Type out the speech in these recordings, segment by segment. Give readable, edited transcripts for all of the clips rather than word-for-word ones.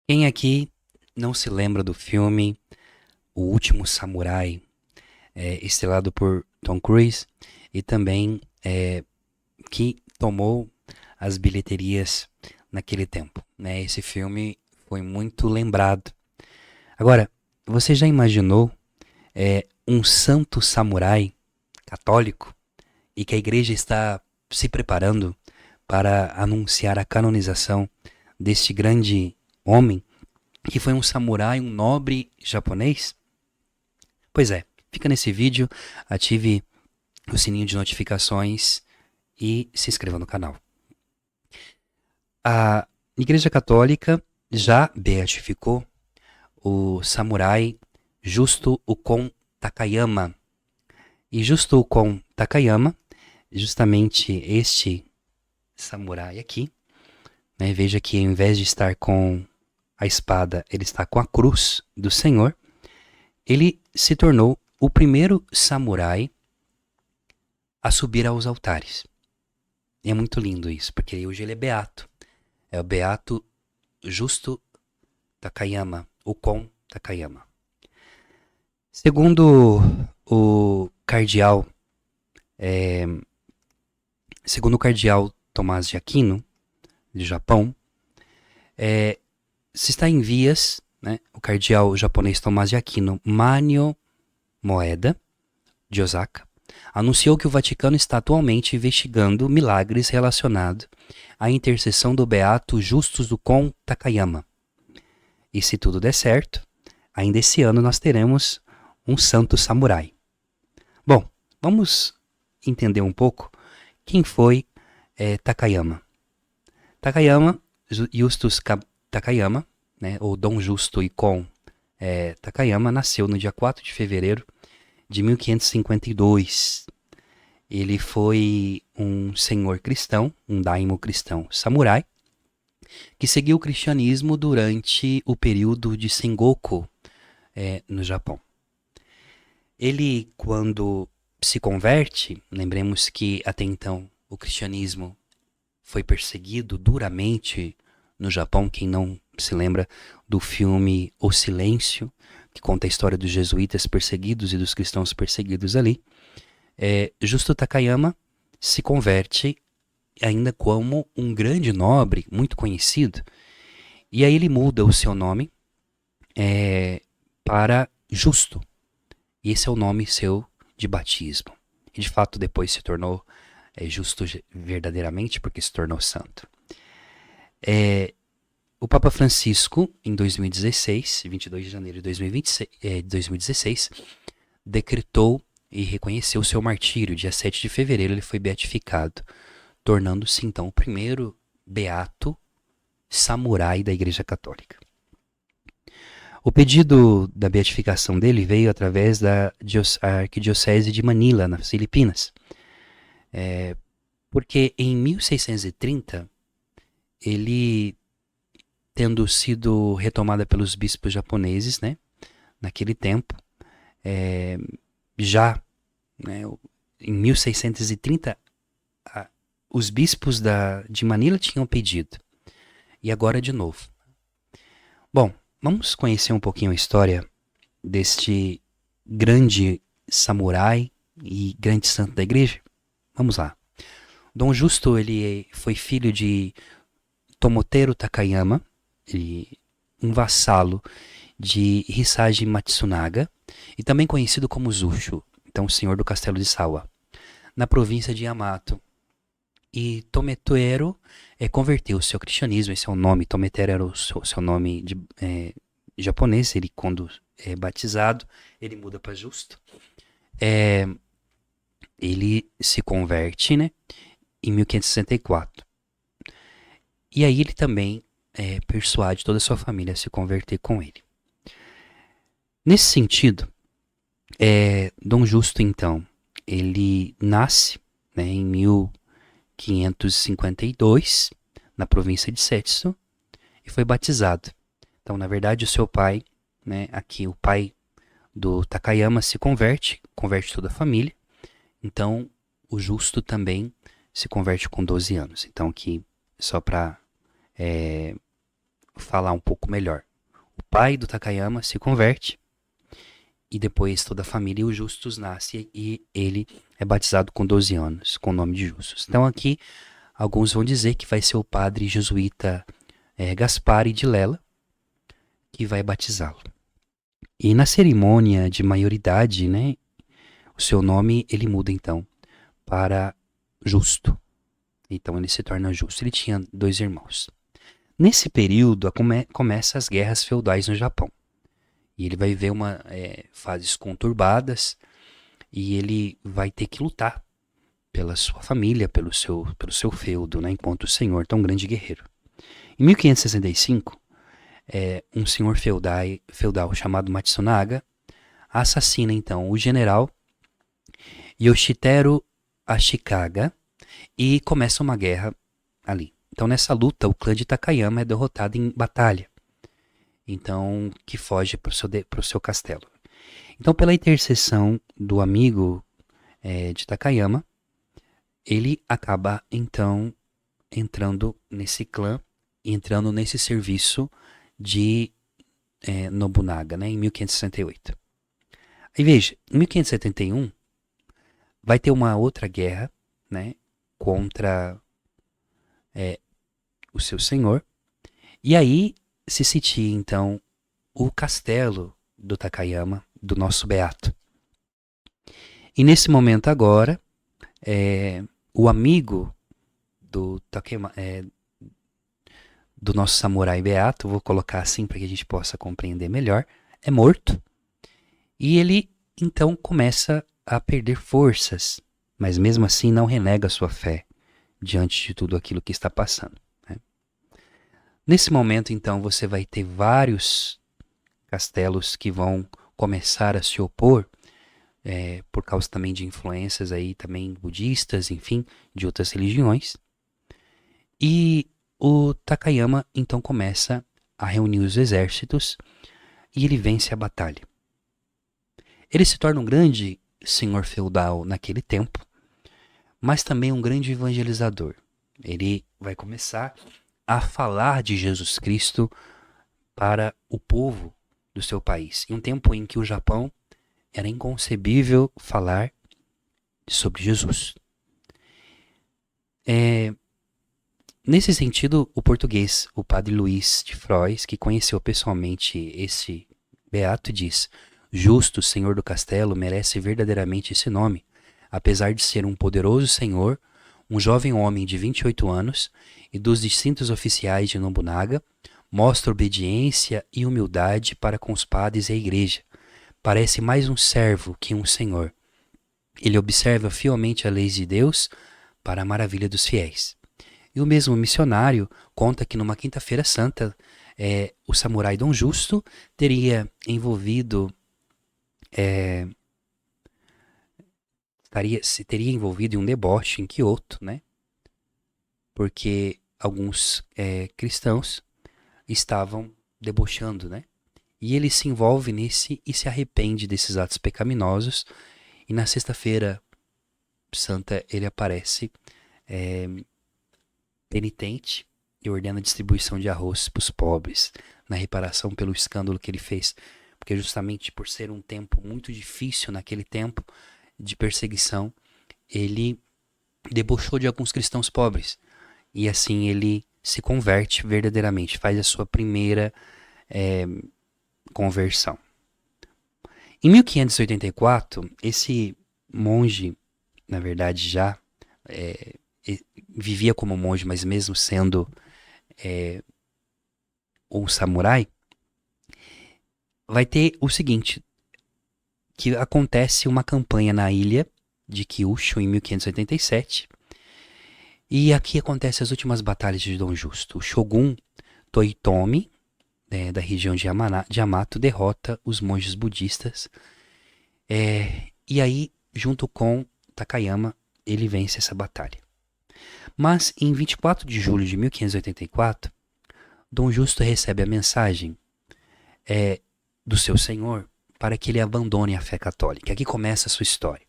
Quem aqui não se lembra do filme O Último Samurai, estrelado por Tom Cruise e também que tomou as bilheterias naquele tempo, né? Esse filme foi muito lembrado. Agora, você já imaginou um santo samurai católico e que a igreja está se preparando para anunciar a canonização deste grande homem que foi um samurai, um nobre japonês? Pois é, fica nesse vídeo, ative o sininho de notificações e se inscreva no canal. A Igreja Católica já beatificou o samurai Justo Ukon Takayama. E Justo Ukon Takayama, justamente este samurai aqui, né, veja que ao invés de estar com a espada, ele está com a cruz do Senhor. Ele se tornou o primeiro samurai a subir aos altares. E é muito lindo isso, porque hoje ele é beato. É o beato Justo Takayama, o Kon Takayama. Segundo o cardeal, é, segundo o cardeal Tomás de Aquino, do Japão, se está em vias, né, o cardeal japonês Tomás de Aquino, Manio Moeda, de Osaka, anunciou que o Vaticano está atualmente investigando milagres relacionados à intercessão do beato Justus do Kon Takayama. E se tudo der certo, ainda esse ano nós teremos um santo samurai. Bom, vamos entender um pouco quem foi Takayama. Takayama, Justus Takayama, né, ou Dom Justo e Kon Takayama, nasceu no dia 4 de fevereiro de 1552. Ele foi um senhor cristão, um daimyo cristão samurai, que seguiu o cristianismo durante o período de Sengoku no Japão. Ele, quando se converte, lembremos que até então o cristianismo foi perseguido duramente no Japão. Quem não se lembra do filme O Silêncio, que conta a história dos jesuítas perseguidos e dos cristãos perseguidos ali, Justo Takayama se converte ainda como um grande nobre, muito conhecido, e aí ele muda o seu nome para Justo, e esse é o nome seu de batismo. E de fato depois se tornou justo verdadeiramente porque se tornou santo. O Papa Francisco, em 2016, 22 de janeiro de 2016, decretou e reconheceu seu martírio. Dia 7 de fevereiro ele foi beatificado, tornando-se então o primeiro beato samurai da Igreja Católica. O pedido da beatificação dele veio através da Arquidiocese de Manila, nas Filipinas, porque em 1630 ele, tendo sido retomada pelos bispos japoneses, né, naquele tempo, já, né, em 1630, os bispos de Manila tinham pedido, e agora de novo. Bom, vamos conhecer um pouquinho a história deste grande samurai e grande santo da igreja? Vamos lá. Dom Justo, ele foi filho de Tomotero Takayama, um vassalo de Hisaji Matsunaga, e também conhecido como Zushu, então o senhor do castelo de Sawa, na província de Yamato. E Tometero converteu-se ao cristianismo. Esse é o nome, Tometero era o seu nome japonês. Ele, quando é batizado, ele muda para Justo. Ele se converte, né, em 1564. E aí ele também persuade toda a sua família a se converter com ele. Nesse sentido, Dom Justo, então, ele nasce, né, em 1552, na província de Setsu, e foi batizado. Então, na verdade, o seu pai, né, aqui o pai do Takayama se converte toda a família. Então, o Justo também se converte com 12 anos. Então, aqui, só para falar um pouco melhor. O pai do Takayama se converte e depois toda a família e o Justus nasce e ele é batizado com 12 anos, com o nome de Justus. Então aqui alguns vão dizer que vai ser o padre jesuíta Gaspari de Lela que vai batizá-lo. E na cerimônia de maioridade, né, o seu nome ele muda então para Justo. Então ele se torna Justo. Ele tinha 2 irmãos. Nesse período começam as guerras feudais no Japão. E ele vai ver fases conturbadas e ele vai ter que lutar pela sua família, pelo seu feudo, né, enquanto senhor tão grande guerreiro. Em 1565, um senhor feudal chamado Matsunaga assassina então o general Yoshiteru Ashikaga e começa uma guerra ali. Então nessa luta o clã de Takayama é derrotado em batalha. Então que foge para o seu castelo. Então pela intercessão do amigo de Takayama, ele acaba então entrando nesse clã, entrando nesse serviço de Nobunaga, né, em 1568. Aí veja, em 1571 vai ter uma outra guerra, né, contra o seu senhor, e aí se sitia então o castelo do Takayama, do nosso beato. E nesse momento agora, o amigo do Takayama, do nosso samurai beato, vou colocar assim para que a gente possa compreender melhor, é morto. E ele então começa a perder forças, mas mesmo assim não renega sua fé diante de tudo aquilo que está passando. Né? Nesse momento então você vai ter vários castelos que vão começar a se opor, por causa também de influências aí também budistas, enfim, de outras religiões. E o Takayama então começa a reunir os exércitos e ele vence a batalha. Ele se torna um grande senhor feudal naquele tempo, mas também um grande evangelizador. Ele vai começar a falar de Jesus Cristo para o povo do seu país. Em um tempo em que o Japão era inconcebível falar sobre Jesus. Nesse sentido, o português, o padre Luís de Frois, que conheceu pessoalmente esse beato, diz: Justo, senhor do castelo, merece verdadeiramente esse nome, apesar de ser um poderoso senhor, um jovem homem de 28 anos e dos distintos oficiais de Nobunaga, mostra obediência e humildade para com os padres e a igreja. Parece mais um servo que um senhor. Ele observa fielmente as leis de Deus para a maravilha dos fiéis. E o mesmo missionário conta que numa quinta-feira santa, o samurai Dom Justo teria envolvido teria envolvido em um deboche em Kyoto, né? Porque alguns cristãos estavam debochando, né? E ele se envolve nesse e se arrepende desses atos pecaminosos. E na sexta-feira santa ele aparece penitente e ordena a distribuição de arroz para os pobres, na reparação pelo escândalo que ele fez. Porque justamente por ser um tempo muito difícil naquele tempo de perseguição, ele debochou de alguns cristãos pobres. E assim ele se converte verdadeiramente, faz a sua primeira conversão. Em 1584, esse monge, na verdade já vivia como monge, mas mesmo sendo um samurai, vai ter o seguinte, que acontece uma campanha na ilha de Kyushu em 1587, e aqui acontecem as últimas batalhas de Dom Justo. O Shogun Toyotomi, da região de Yamato, derrota os monges budistas, e aí, junto com Takayama, ele vence essa batalha. Mas em 24 de julho de 1584, Dom Justo recebe a mensagem do seu senhor para que ele abandone a fé católica. Aqui começa a sua história.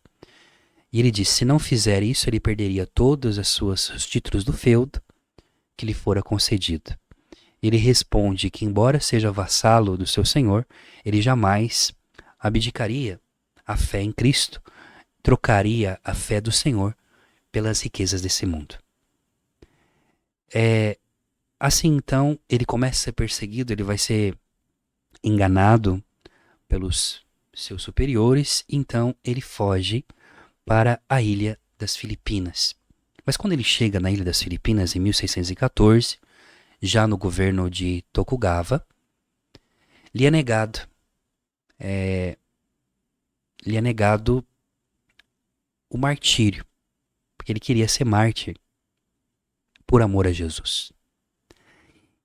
E ele diz: se não fizer isso, ele perderia todos os títulos do feudo que lhe fora concedido. ele responde que, embora seja vassalo do seu senhor, ele jamais abdicaria a fé em Cristo, trocaria a fé do Senhor pelas riquezas desse mundo. Assim, então, ele começa a ser perseguido, ele vai ser enganado pelos seus superiores, então ele foge para a ilha das Filipinas. Mas quando ele chega na ilha das Filipinas em 1614, já no governo de Tokugawa, lhe é negado, o martírio, porque ele queria ser mártir por amor a Jesus.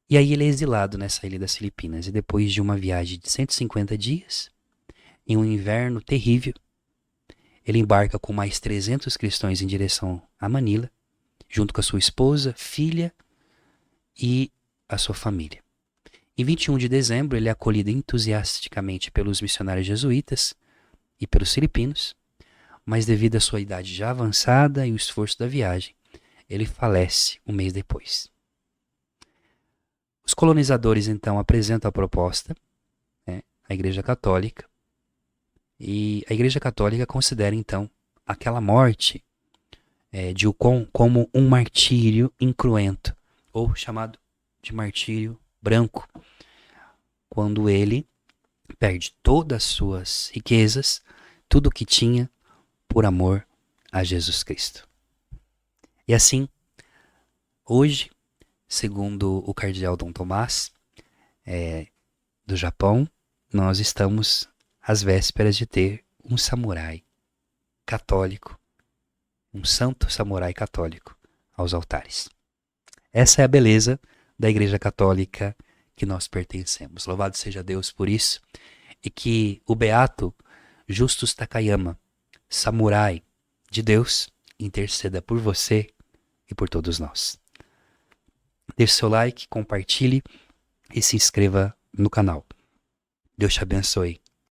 E aí ele é exilado nessa ilha das Filipinas, e depois de uma viagem de 150 dias, em um inverno terrível, ele embarca com mais 300 cristãos em direção a Manila, junto com a sua esposa, filha e a sua família. Em 21 de dezembro, ele é acolhido entusiasticamente pelos missionários jesuítas e pelos filipinos, mas devido à sua idade já avançada e o esforço da viagem, ele falece um mês depois. Os colonizadores, então, apresentam a proposta, à Igreja Católica, e a Igreja Católica considera, então, aquela morte de Ocon como um martírio incruento, ou chamado de martírio branco, quando ele perde todas as suas riquezas, tudo o que tinha, por amor a Jesus Cristo. E assim, hoje, segundo o cardeal Dom Tomás, do Japão, nós estamos às vésperas de ter um samurai católico, um santo samurai católico aos altares. Essa é a beleza da Igreja Católica que nós pertencemos. Louvado seja Deus por isso, e que o beato Justus Takayama, samurai de Deus, interceda por você e por todos nós. Deixe seu like, compartilhe e se inscreva no canal. Deus te abençoe.